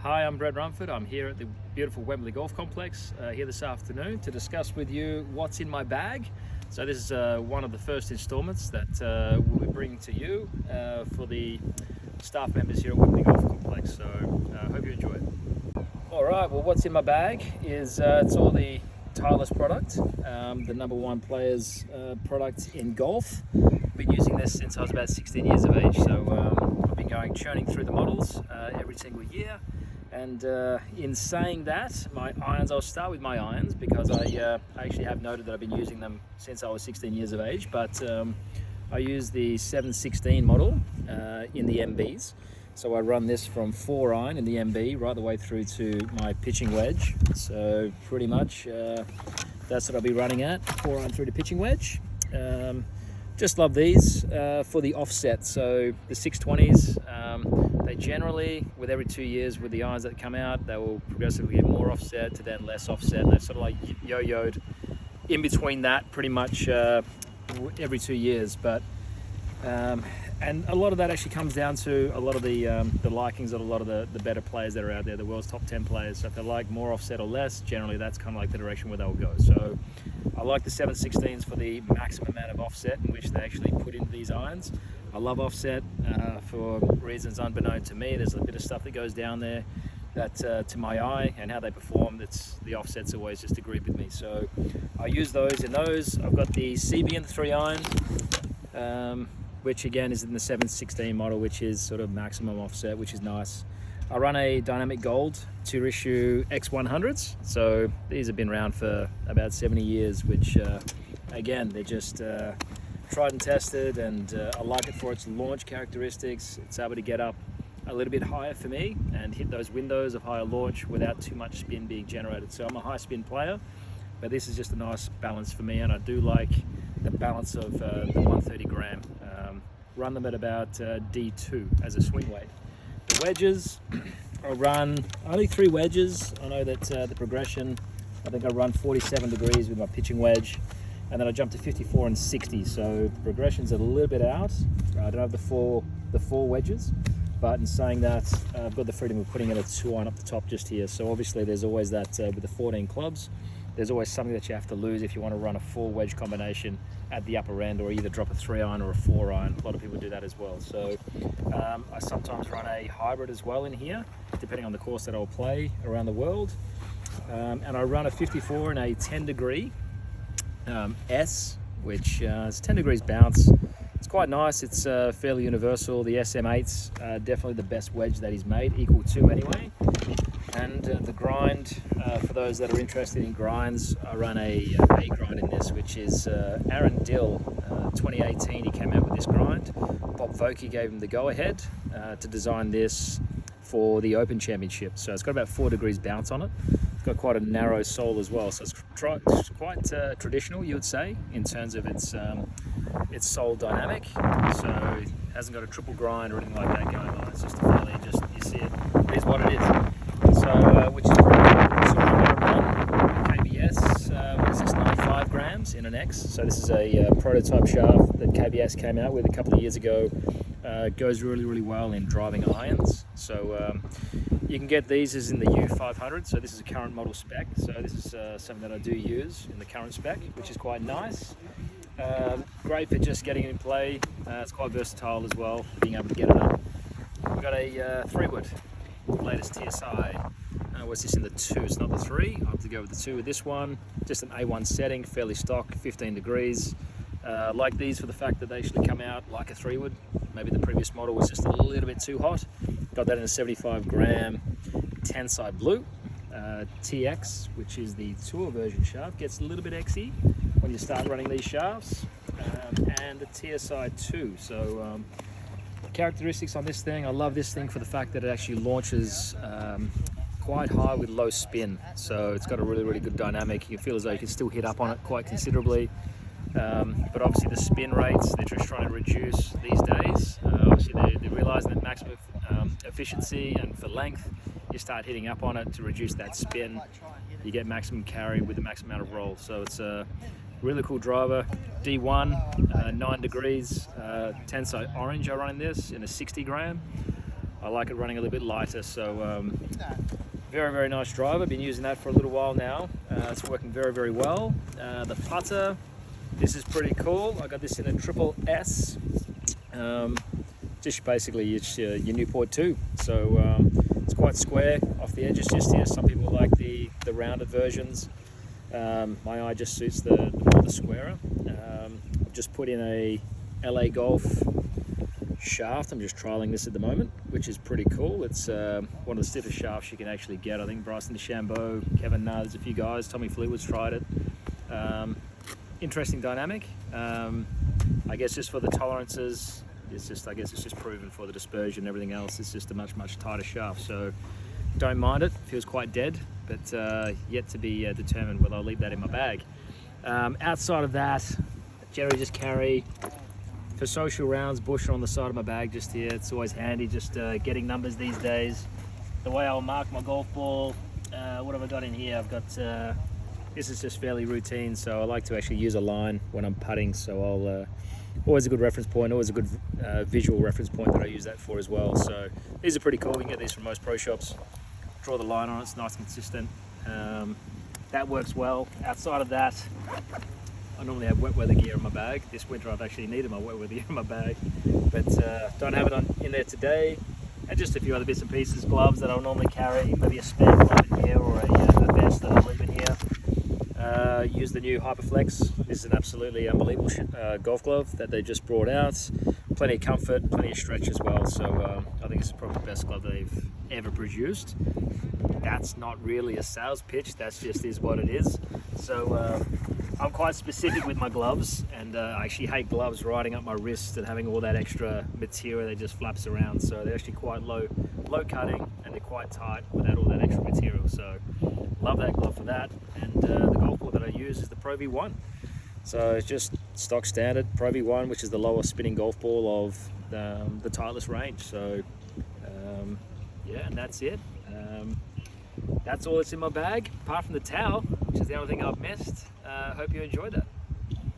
Hi, I'm Brett Rumford. I'm here at the beautiful Wembley Golf Complex here this afternoon to discuss with you what's in my bag. So this is one of the first installments that we'll be bringing to you for the staff members here at Wembley Golf Complex. So I hope you enjoy it. All right, well, what's in my bag is it's all the Tireless product, the #1 player's product in golf. I've been using this since I was about 16 years of age, so I've been churning through the models every single year. And in saying that, my irons, I'll start with my irons because I actually have noted that I've been using them since I was 16 years of age, but I use the 716 model in the MBs. So I run this from 4-iron in the MB right the way through to my pitching wedge. So pretty much that's what I'll be running at, 4-iron through to pitching wedge. Just love these for the offset. So the 620s, they generally, with every 2 years with the irons that come out, they will progressively get more offset to then less offset. And they've sort of like yo-yoed in between that pretty much every 2 years. But and a lot of that actually comes down to a lot of the likings of a lot of the better players that are out there, the world's top 10 players. So if they like more offset or less, generally that's kind of like the direction where they'll go. So I like the 716s for the maximum amount of offset in which they actually put into these irons. I love offset for reasons unbeknown to me. There's a bit of stuff that goes down there that to my eye and how they perform, the offset's always just agreed with me. So I use those in those. I've got the CB in the 3-iron. Which again is in the 716 model, which is sort of maximum offset, which is nice. I run a dynamic gold 2-issue X100s, so these have been around for about 70 years, which again, they're just tried and tested, and I like it for its launch characteristics. It's able to get up a little bit higher for me and hit those windows of higher launch without too much spin being generated. So I'm a high spin player, but this is just a nice balance for me, and I do like the balance of the 130 gram. Run them at about D2 as a swing weight. The wedges, I run only 3 wedges. I know that the progression, I think I run 47 degrees with my pitching wedge, and then I jump to 54 and 60. So the progression's a little bit out. I don't have the four wedges, but in saying that, I've got the freedom of putting in a 2-iron up the top just here. So obviously there's always that with the 14 clubs. There's always something that you have to lose if you want to run a 4-wedge combination at the upper end, or either drop a 3-iron or a 4-iron. A lot of people do that as well. So I sometimes run a hybrid as well in here, depending on the course that I'll play around the world. And I run a 54 and a 10 degree S, which is 10 degrees bounce. It's quite nice. It's fairly universal. The SM8's definitely the best wedge that he's made, equal to anyway. And the grind, for those that are interested in grinds, I run a grind in this, which is Aaron Dill, 2018, he came out with this grind. Bob Vokey gave him the go-ahead to design this for the Open Championship. So it's got about 4 degrees bounce on it. It's got quite a narrow sole as well, so it's quite traditional, you would say, in terms of its sole dynamic. So it hasn't got a triple grind or anything like that going on. It's just a fairly, you see it is what it is. So, which is pretty cool. So I'm going to run KBS, what's this, 95 grams in an X. So this is a prototype shaft that KBS came out with a couple of years ago. Goes really, really well in driving irons. So you can get these as in the U500. So this is a current model spec. So this is something that I do use in the current spec, which is quite nice. Great for just getting it in play. It's quite versatile as well, being able to get it up. We've got a 3-wood. Latest TSI. What's this in the 2? It's not the 3. I have to go with the 2 with this one. Just an A1 setting, fairly stock, 15 degrees. Like these for the fact that they actually come out like a 3-wood. Maybe the previous model was just a little bit too hot. Got that in a 75 gram Tensai blue. TX, which is the tour version shaft, gets a little bit XY when you start running these shafts. And the TSI 2. So characteristics on this thing, I love this thing for the fact that it actually launches quite high with low spin. So it's got a really, really good dynamic. You can feel as though you can still hit up on it quite considerably. But obviously the spin rates, they're just trying to reduce these days. Obviously they're realizing that maximum efficiency and for length, you start hitting up on it to reduce that spin. You get maximum carry with the maximum amount of roll. So it's a really cool driver. D1, 9 degrees, Tensai orange I run in this in a 60 gram. I like it running a little bit lighter, so very, very nice drive. I've been using that for a little while now. It's working very, very well. The putter, this is pretty cool. I got this in a triple S. Just basically it's your Newport 2. So it's quite square off the edges just here. Some people like the rounded versions. My eye just suits the squarer. I've just put in a LA Golf shaft. I'm just trialing this at the moment, which is pretty cool. It's one of the stiffest shafts you can actually get. I think Bryson DeChambeau, Kevin Na, there's a few guys, Tommy Fleetwood's tried it. Interesting dynamic. I guess just for the tolerances, I guess it's just proven for the dispersion and everything else. It's just a much tighter shaft, so don't mind it. Feels quite dead, but yet to be determined whether I'll leave that in my bag. Outside of that, generally just carry for social rounds, busher on the side of my bag just here. It's always handy just getting numbers these days. The way I'll mark my golf ball, what have I got in here? I've got, this is just fairly routine, so I like to actually use a line when I'm putting, so I'll, always a good reference point, always a good visual reference point that I use that for as well. So these are pretty cool. We can get these from most pro shops. Draw the line on it, it's nice and consistent. That works well. Outside of that, I normally have wet weather gear in my bag. This winter I've actually needed my wet weather gear in my bag, but don't have it in there today. And just a few other bits and pieces, gloves that I'll normally carry, maybe a spare glove in here or a vest that I'll leave in here. Use the new Hyperflex. This is an absolutely unbelievable golf glove that they just brought out. Plenty of comfort, plenty of stretch as well. So I think this is probably the best glove they've ever produced. That's not really a sales pitch, that's just is what it is. So I'm quite specific with my gloves, and I actually hate gloves riding up my wrist and having all that extra material that just flaps around. So they're actually quite low cutting, and they're quite tight without all that extra material. So love that glove for that. And the golf ball that I use is the Pro V1. So it's just stock standard Pro V1, which is the lowest spinning golf ball of the Titleist range. So yeah, and that's it. That's all that's in my bag, apart from the towel, which is the only thing I've missed. Hope you enjoyed that.